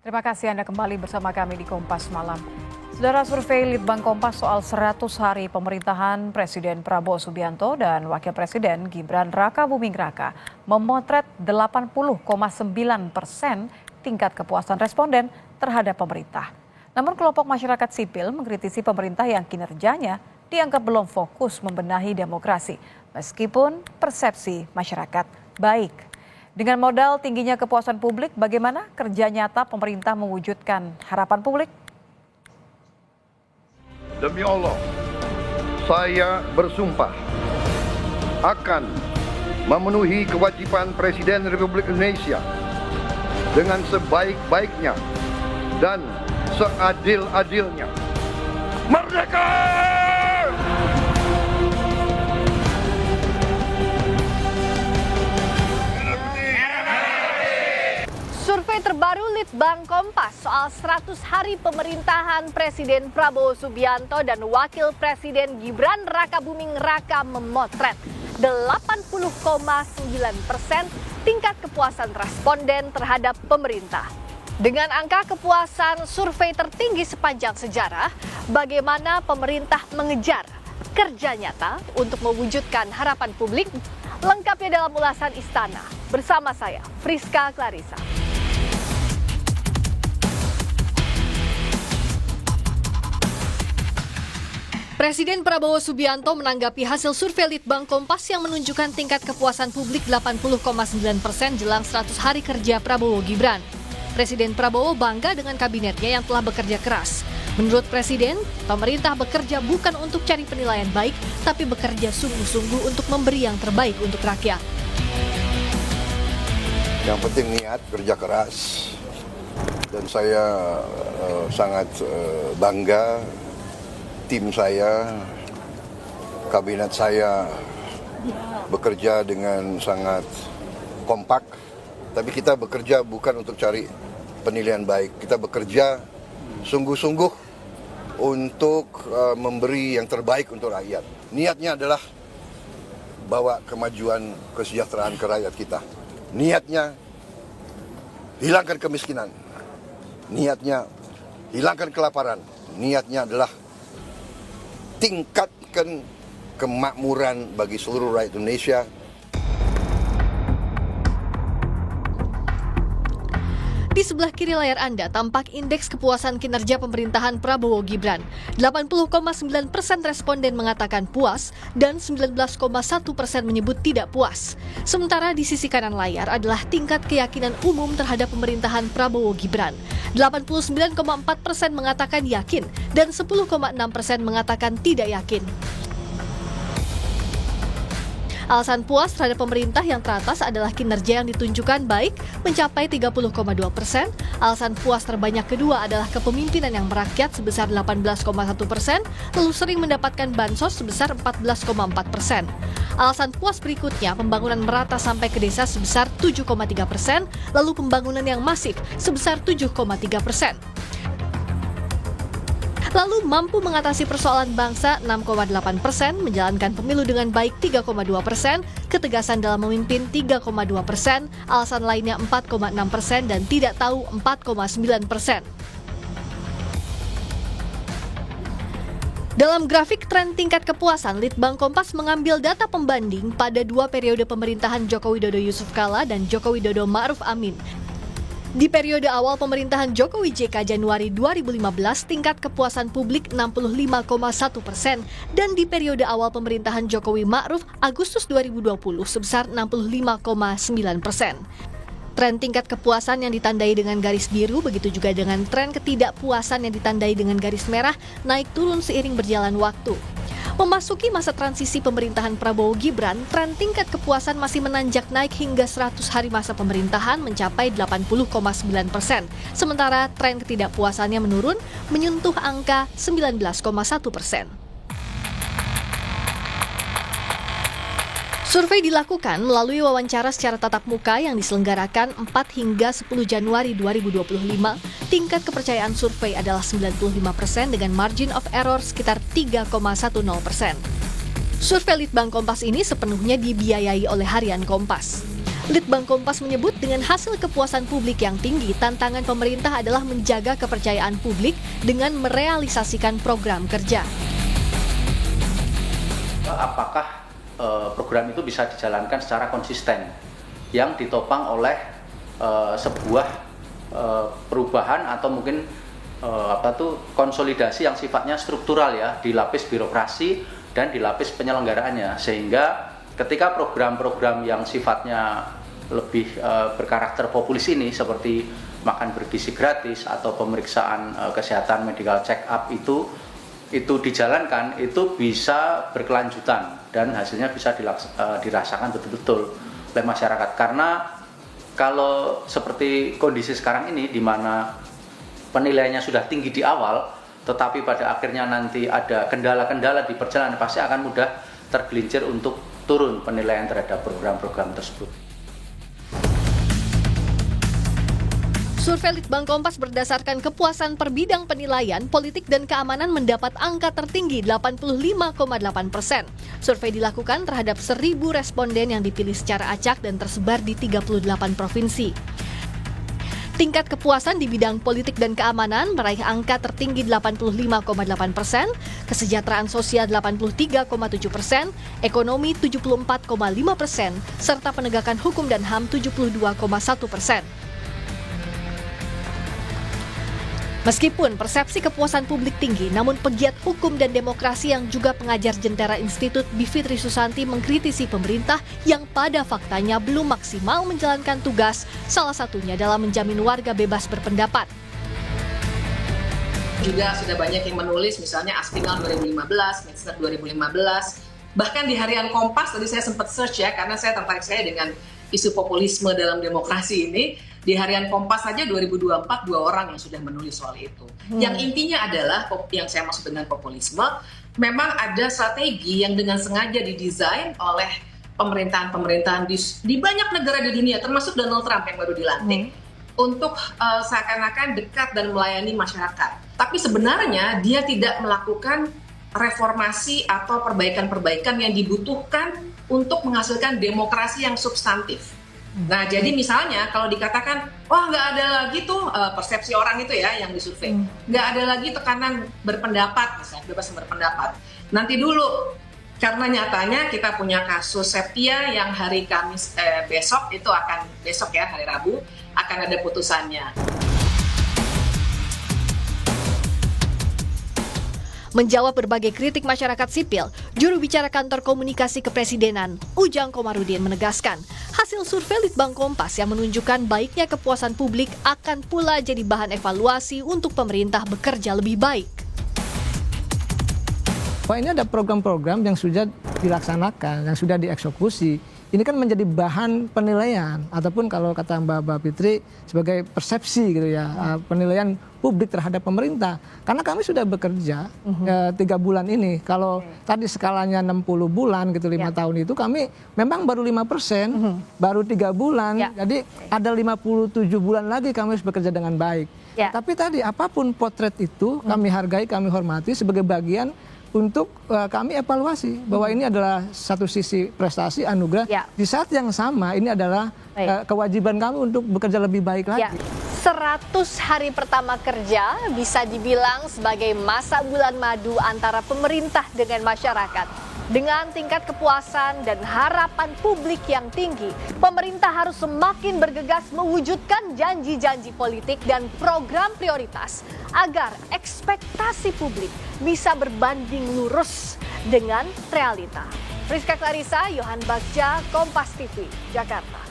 Terima kasih Anda kembali bersama kami di Kompas Malam. Saudara, survei Litbang Kompas soal 100 hari pemerintahan Presiden Prabowo Subianto dan Wakil Presiden Gibran Rakabuming Raka memotret 80,9% tingkat kepuasan responden terhadap pemerintah. Namun kelompok masyarakat sipil mengkritisi pemerintah yang kinerjanya dianggap belum fokus membenahi demokrasi, meskipun persepsi masyarakat baik. Dengan modal tingginya kepuasan publik, bagaimana kerja nyata pemerintah mewujudkan harapan publik? Demi Allah, saya bersumpah akan memenuhi kewajiban Presiden Republik Indonesia dengan sebaik-baiknya dan seadil-adilnya. Merdeka! Survei terbaru Litbang Kompas soal 100 hari pemerintahan Presiden Prabowo Subianto dan Wakil Presiden Gibran Rakabuming Raka memotret 80,9% tingkat kepuasan responden terhadap pemerintah. Dengan angka kepuasan survei tertinggi sepanjang sejarah, bagaimana pemerintah mengejar kerja nyata untuk mewujudkan harapan publik? Lengkapnya dalam ulasan Istana. Bersama saya, Friska Clarissa. Presiden Prabowo Subianto menanggapi hasil survei Litbang Kompas yang menunjukkan tingkat kepuasan publik 80,9% jelang 100 hari kerja Prabowo Gibran. Presiden Prabowo bangga dengan kabinetnya yang telah bekerja keras. Menurut Presiden, pemerintah bekerja bukan untuk cari penilaian baik, tapi bekerja sungguh-sungguh untuk memberi yang terbaik untuk rakyat. Yang penting niat, kerja keras. Dan saya sangat bangga tim saya, kabinet saya bekerja dengan sangat kompak. Tapi kita bekerja bukan untuk cari penilaian baik. Kita bekerja sungguh-sungguh untuk memberi yang terbaik untuk rakyat. Niatnya adalah bawa kemajuan kesejahteraan ke rakyat kita. Niatnya hilangkan kemiskinan. Niatnya hilangkan kelaparan. Niatnya adalah tingkatkan kemakmuran bagi seluruh rakyat Indonesia. Di sebelah kiri layar Anda tampak indeks kepuasan kinerja pemerintahan Prabowo Gibran. 80,9% responden mengatakan puas dan 19,1% menyebut tidak puas. Sementara di sisi kanan layar adalah tingkat keyakinan umum terhadap pemerintahan Prabowo Gibran. 89,4% mengatakan yakin dan 10,6% mengatakan tidak yakin. Alasan puas terhadap pemerintah yang teratas adalah kinerja yang ditunjukkan baik mencapai 30,2%. Alasan puas terbanyak kedua adalah kepemimpinan yang merakyat sebesar 18,1%, lalu sering mendapatkan bansos sebesar 14,4%. Alasan puas berikutnya pembangunan merata sampai ke desa sebesar 7,3%, lalu pembangunan yang masif sebesar 7,3%. Lalu mampu mengatasi persoalan bangsa 6,8%, menjalankan pemilu dengan baik 3,2%, ketegasan dalam memimpin 3,2%, alasan lainnya 4,6% dan tidak tahu 4,9%. Dalam grafik tren tingkat kepuasan, Litbang Kompas mengambil data pembanding pada 2 periode pemerintahan Joko Widodo Yusuf Kala dan Joko Widodo Ma'ruf Amin. Di periode awal pemerintahan Jokowi JK Januari 2015, tingkat kepuasan publik 65,1% dan di periode awal pemerintahan Jokowi Ma'ruf Agustus 2020 sebesar 65,9%. Tren tingkat kepuasan yang ditandai dengan garis biru, begitu juga dengan tren ketidakpuasan yang ditandai dengan garis merah, naik turun seiring berjalan waktu. Memasuki masa transisi pemerintahan Prabowo Gibran, tren tingkat kepuasan masih menanjak naik hingga 100 hari masa pemerintahan mencapai 80,9%. Sementara tren ketidakpuasannya menurun, menyentuh angka 19,1%. Survei dilakukan melalui wawancara secara tatap muka yang diselenggarakan 4 hingga 10 Januari 2025. Tingkat kepercayaan survei adalah 95% dengan margin of error sekitar 3,10%. Survei Litbang Kompas ini sepenuhnya dibiayai oleh Harian Kompas. Litbang Kompas menyebut dengan hasil kepuasan publik yang tinggi, tantangan pemerintah adalah menjaga kepercayaan publik dengan merealisasikan program kerja. Apakah program itu bisa dijalankan secara konsisten yang ditopang oleh sebuah perubahan atau mungkin konsolidasi yang sifatnya struktural ya di lapis birokrasi dan di lapis penyelenggaraannya, sehingga ketika program-program yang sifatnya lebih berkarakter populis ini seperti makan bergizi gratis atau pemeriksaan kesehatan medical check up itu dijalankan, itu bisa berkelanjutan dan hasilnya bisa dirasakan betul-betul oleh masyarakat. Karena kalau seperti kondisi sekarang ini di mana penilaiannya sudah tinggi di awal, tetapi pada akhirnya nanti ada kendala-kendala di perjalanan, pasti akan mudah tergelincir untuk turun penilaian terhadap program-program tersebut. Survei Litbang Kompas berdasarkan kepuasan per bidang penilaian, politik dan keamanan mendapat angka tertinggi 85,8%. Survei dilakukan terhadap 1.000 responden yang dipilih secara acak dan tersebar di 38 provinsi. Tingkat kepuasan di bidang politik dan keamanan meraih angka tertinggi 85,8%, kesejahteraan sosial 83,7%, ekonomi 74,5%, serta penegakan hukum dan HAM 72,1%. Meskipun persepsi kepuasan publik tinggi, namun pegiat hukum dan demokrasi yang juga pengajar Jentera Institut Bivitri Susanti mengkritisi pemerintah yang pada faktanya belum maksimal menjalankan tugas, salah satunya dalam menjamin warga bebas berpendapat. Juga sudah banyak yang menulis, misalnya Aspinal 2015, Metzner 2015, bahkan di Harian Kompas, tadi saya sempat search ya, karena saya tertarik dengan isu populisme dalam demokrasi ini. Di Harian Kompas saja 2024 2 orang yang sudah menulis soal itu. Yang intinya adalah, yang saya maksud dengan populisme, memang ada strategi yang dengan sengaja didesain oleh pemerintahan-pemerintahan di banyak negara di dunia, termasuk Donald Trump yang baru dilantik, untuk seakan-akan dekat dan melayani masyarakat. Tapi sebenarnya dia tidak melakukan reformasi atau perbaikan-perbaikan yang dibutuhkan untuk menghasilkan demokrasi yang substantif. Nah, jadi misalnya kalau dikatakan, wah nggak ada lagi tuh persepsi orang itu ya yang disurvei, nggak ada lagi tekanan berpendapat, misalnya bebas berpendapat. Nanti dulu, karena nyatanya kita punya kasus Septia yang hari Kamis besok ya hari Rabu akan ada putusannya. Menjawab berbagai kritik masyarakat sipil, juru bicara kantor komunikasi kepresidenan, Ujang Komarudin menegaskan, hasil survei Litbang Kompas yang menunjukkan baiknya kepuasan publik akan pula jadi bahan evaluasi untuk pemerintah bekerja lebih baik. Wah, ini ada program-program yang sudah dilaksanakan, yang sudah dieksekusi. Ini kan menjadi bahan penilaian, ataupun kalau kata Mbak Fitri sebagai persepsi gitu ya, penilaian publik terhadap pemerintah. Karena kami sudah bekerja 3 bulan ini. Kalau tadi skalanya 60 bulan gitu 5 tahun itu, kami memang baru 5%, baru 3 bulan. Jadi ada 57 bulan lagi kami harus bekerja dengan baik. Tapi tadi apapun potret itu kami hargai, kami hormati sebagai bagian untuk kami evaluasi bahwa ini adalah satu sisi prestasi anugerah. Di saat yang sama ini adalah kewajiban kami untuk bekerja lebih baik lagi. 100 hari pertama kerja bisa dibilang sebagai masa bulan madu antara pemerintah dengan masyarakat. Dengan tingkat kepuasan dan harapan publik yang tinggi, pemerintah harus semakin bergegas mewujudkan janji-janji politik dan program prioritas agar ekspektasi publik bisa berbanding lurus dengan realita. Friska Clarissa, Yohan Bagja, Kompas TV, Jakarta.